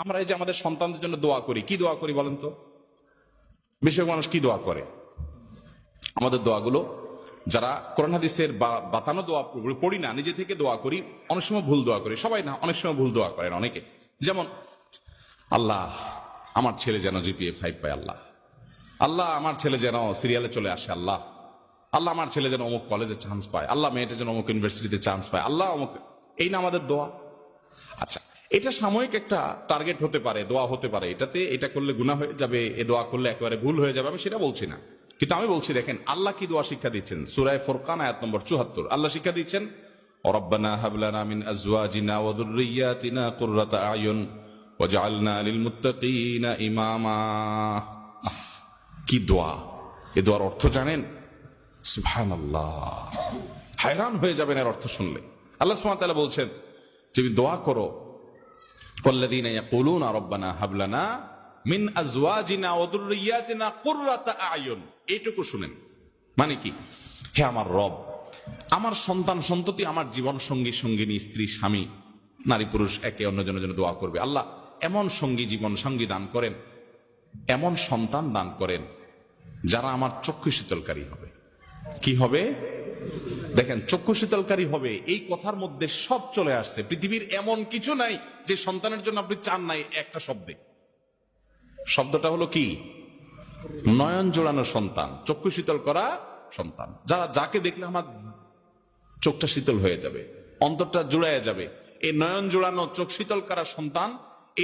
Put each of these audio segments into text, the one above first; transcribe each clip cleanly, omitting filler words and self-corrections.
আমরা এই যে আমাদের সন্তানদের জন্য দোয়া করি, কি দোয়া করি বলেন তো? বেশিরভাগ মানুষ কি দোয়া করে? আমাদের দোয়াগুলো যারা কোরআন হাদিসের বাতানো দোয়া পড়ি না, নিজে থেকে দোয়া করি, অনেক সময় ভুল দোয়া করি। সবাই না, অনেক সময় ভুল দোয়া করেন অনেকে। যেমন, আল্লাহ আমার ছেলে যেন জিপিএ 5 পায়, আল্লাহ আল্লাহ আমার ছেলে যেন সিরিয়ালে চলে আসে, আল্লাহ আল্লাহ আমার ছেলে যেন অমুক কলেজে চান্স পায়, আল্লাহ মেয়েটা যেন অমুক ইউনিভার্সিটিতে চান্স পায়, আল্লাহ অমুক। এই না আমাদের দোয়া। আচ্ছা, এটা সাময়িক একটা টার্গেট হতে পারে, দোয়া হতে পারে, এটাতে এটা করলে গুনাহ হয়ে যাবে, এ দোয়া করলে একেবারে ভুল হয়ে যাবে, আমি সেটা বলছি না। কিন্তু আমি বলছি, দেখেন আল্লাহ কি দোয়া শিক্ষা দিচ্ছেন। সূরা ফুরকান আয়াত নম্বর 74 আল্লাহ শিক্ষা দিচ্ছেন, রব্বানা হাব লানা মিন আজওয়াজিনা ওয়া যুররিয়াতিনা কুররাতা আয়ুন ওয়াজআলনা লিল মুত্তাকিনা ইমামা। কি দোয়া! এ দোয়ার অর্থ জানেন? সুবহানাল্লাহ, হায়রান হয়ে যাবেন এর অর্থ শুনলে। আল্লাহ সুবহানাহু ওয়া তাআলা বলছেন, তুমি দোয়া করো, ওয়াল্লাযীনা ইয়াকুলুনা রব্বানা হাব লানা মিন আজওয়াজিনা ওয়া যুররিয়াতিনা কুররাতা আয়ুন। এইটুকু শুনেন, মানে কি? হে আমার রব, আমার সন্তান সন্ততি, আমার জীবন সঙ্গী সঙ্গিনী, স্ত্রী স্বামী, নারী পুরুষ একে অন্যজনের জন্য দোয়া করবে। আল্লাহ এমন সঙ্গী জীবন সঙ্গী দান করেন, এমন সন্তান দান করেন যারা আমার চক্ষু শীতলকারী হবে। কি হবে? দেখেন, চক্ষু শীতলকারী হবে, এই কথার মধ্যে সব চলে আসছে। পৃথিবীর এমন কিছু নাই যে সন্তানের জন্য আপনি চান নাই একটা শব্দে। শব্দটা হলো কি? নয়ন জোড়ানো সন্তান, চক্ষু শীতল করা সন্তান, যাকে দেখলে আমার চোখটা শীতল হয়ে যাবে, অন্তরটা জুড়াইয়া যাবে। এই নয়ন জোড়ানো চোখ শীতল করা সন্তান,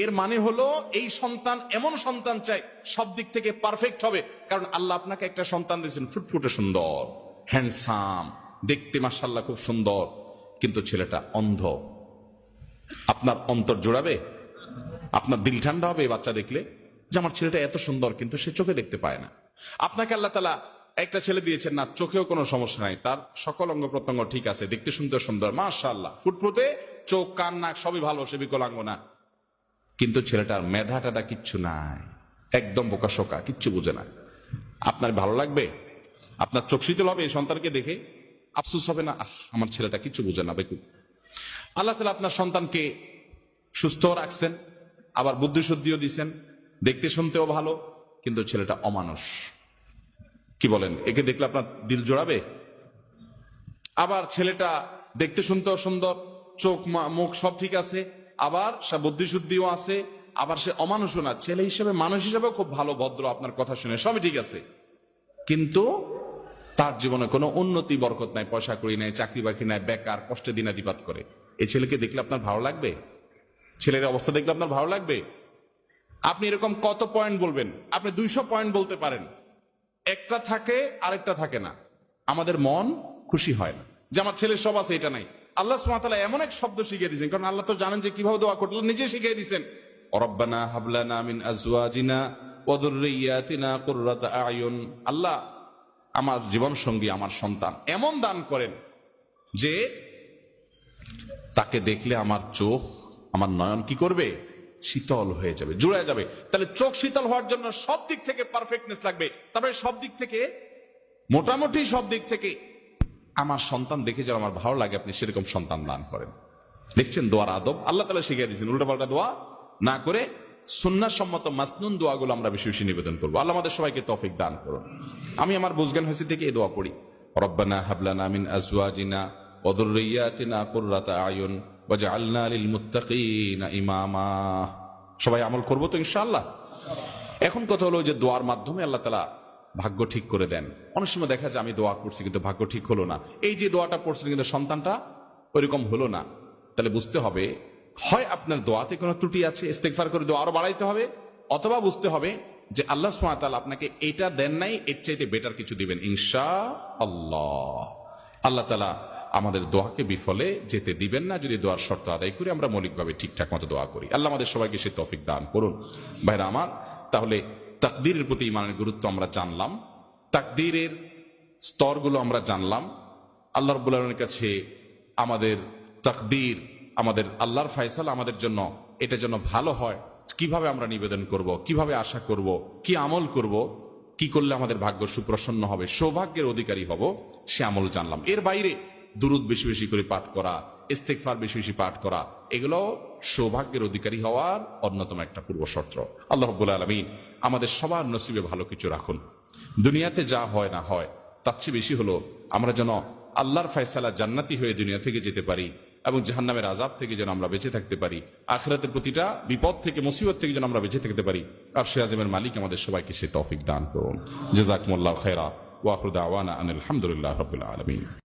এর মানে হলো এই সন্তান এমন সন্তান চাই সব দিক থেকে পারফেক্ট হবে। কারণ আল্লাহ আপনাকে একটা সন্তান দিয়েছেন, ফুটফুটে সুন্দর, হ্যান্ডসাম, দেখতে মাশাআল্লাহ খুব সুন্দর, কিন্তু ছেলেটা অন্ধ। আপনার অন্তর জোড়াবে? আপনার দিল ঠান্ডা হবে বাচ্চা দেখলে যে আমার ছেলেটা এত সুন্দর, কিন্তু সে চোখে দেখতে পায় না। আপনাকে আল্লাহ তাআলা একটা ছেলে দিয়েছেন না, চোখেও কোনো সমস্যা নাই, তার সকল অঙ্গ প্রত্যঙ্গ ঠিক আছে, দেখতে শুনতে সুন্দর, মাশাআল্লাহ, ফুটফুটে, চোখ কান নাক সবই ভালো, সে বিকলাঙ্গ না, কিন্তু ছেলেটার মেধা টেধা কিচ্ছু নাই, একদম বোকাশোকা, কিচ্ছু বুঝে না। আপনার ভালো লাগবে? আপনার চোখ শীতল হবে এই সন্তানকে দেখে? আফসোস হবে না, আমার ছেলেটা কিচ্ছু বুঝে না, বেকুব। আল্লাহ তাআলা আপনার সন্তানকে সুস্থ রাখছেন, আবার বুদ্ধি শুদ্ধিও দিচ্ছেন, দেখতে শুনতেও ভালো, কিন্তু ছেলেটা অমানুষ। কি বলেন? একে দেখলে আপনার দিল জোড়াবে? আবার ছেলেটা দেখতে শুনতেও সুন্দর, চোখ মুখ সব ঠিক আছে, আবার সে বুদ্ধি শুদ্ধিও আছে, আবার সে অমানুষও না, ছেলে হিসেবে মানুষ হিসেবে খুব ভালো, ভদ্র, আপনার কথা শুনে সবই ঠিক আছে, কিন্তু তার জীবনে কোনো উন্নতি বরকত নাই, পয়সা করি নাই, চাকরি বাকরি নাই, বেকার, কষ্টে দিনাতিপাত করে। এই ছেলেকে দেখলে আপনার ভালো লাগবে? ছেলের অবস্থা দেখলে আপনার ভালো লাগবে? আপনি এরকম কত পয়েন্ট বলবেন? আপনি 200 পয়েন্ট বলতে পারেন, একটা থাকে আরেকটা থাকে না। আমাদের মন খুশি হয় না যে আমার ছেলের সব আছে, এটা নাই। আল্লাহ সুবহানাহু ওয়া তাআলা এমন এক শব্দ শিখিয়ে দিয়েছেন, কারণ আল্লাহ তো জানেন যে কিভাবে দোয়া করতে, নিজে শিখিয়ে দিয়েছেন, রব্বানা হাব লানা মিন আজওয়াজিনা ওয়া যুররিয়াতিনা কুররাতা আয়ুন। আল্লাহ আমার জীবন সঙ্গী, আমার সন্তান এমন দান করেন যে তাকে দেখলে আমার চোখ, আমার নয়ন কি করবে? শীতল হয়ে যাবে, জুড়ে যাবে। তাহলে চোখ শীতল হওয়ার জন্য সব দিক থেকে পারফেক্টনেস লাগবে। তারপরে সব দিক থেকে, মোটামুটি সব দিক থেকে আমার সন্তান দেখে যেন আমার ভালো লাগে, আপনি সেরকম সন্তান দান করেন। দেখছেন দোয়ার আদব আল্লাহ তাআলা শিখিয়ে দিয়েছেন। উল্টাপাল্টা দোয়া না করে সুন্নাহ সম্মত মাসনুন দোয়াগুলো আমরা বেশি বেশি নিবেদন করবো। আল্লাহ আমাদের সবাইকে তৌফিক দান করুন। আমি আমার বুঝজ্ঞান হয়েছে থেকে এই দোয়া পড়ি, রব্বানা হাব লানা মিন আজওয়াজিনা ওয়া যুররিয়াতিনা কুররাতা আয়ুন ওয়াজআলনা লিল মুত্তাকিনা ইমামা। সবাই আমল করবো তো ইনশাআল্লাহ? এখন কথা হলো যে দোয়ার মাধ্যমে আল্লাহ তাআলা ভাগ্য ঠিক করে দেন। অনেক সময় দেখা যায় আমি দোয়া করছি কিন্তু ভাগ্য ঠিক হলো না, এই যে দোয়াটা পড়ছিলেন কিন্তু সন্তানটা ওইরকম হলো না, তাহলে বুঝতে হবে হয় আপনার দোয়াতে কোনো ত্রুটি আছে, ইস্তেগফার করে দোয়া আরো বাড়াইতে হবে, অথবা বুঝতে হবে যে আল্লাহ সুবহানাহু ওয়া তাআলা আপনাকে এটা দেন নাই, এর চাইতে বেটার কিছু দিবেন ইনশাআল্লাহ। আল্লাহ তাআলা আমাদের দোয়াকে বিফলে যেতে দিবেন না যদি দোয়ার শর্ত আদায় করে আমরা মৌলিকভাবে ঠিকঠাক মতো দোয়া করি। আল্লাহ আমাদের সবাইকে সে তৌফিক দান করুন। ভাইরা আমার, তাহলে তাকদীরের প্রতি ঈমানের গুরুত্ব আমরা জানলাম, তাকদীরের স্তরগুলো আমরা জানলাম। আল্লাহ রাব্বুল আলামিনের কাছে আমাদের তাকদীর, আমাদের আল্লাহর ফয়সালা আমাদের জন্য, এটা যেন ভালো হয়, কিভাবে আমরা নিবেদন করব, কিভাবে আশা করব, কি আমল করব, কি করলে আমাদের ভাগ্য সুপ্রসন্ন হবে, সৌভাগ্যের অধিকারী হব, সে আমল জানলাম। এর বাইরে দুরূদ বেশি বেশি করে পাঠ করা, ইস্তেগফার বেশি বেশি পাঠ করা, এগুলো সৌভাগ্যের অধিকারী হওয়ার অন্যতম একটা পূর্ব শর্ত। আল্লাহ রাব্বুল আলামিন আমাদের সবার নসিবে ভালো কিছু রাখুন। দুনিয়াতে যা হয় না হয় তার চেয়ে বেশি হলো আমরা যেন আল্লাহর ফয়সালা জান্নাতি হয়ে দুনিয়া থেকে যেতে পারি এবং জাহান্নামের আযাব থেকে যেন আমরা বেঁচে থাকতে পারি, আখিরাতের প্রতিটা বিপদ থেকে মুসিবত থেকে যেন আমরা বেঁচে থাকতে পারি। আর সে আজমের মালিক আমাদের সবাইকে সে তৌফিক দান করুন। জাযাকুমুল্লাহু খায়রা ওয়া আখিরু দাওয়ানা আনিল হামদুলিল্লাহি রাব্বিল আলামিন।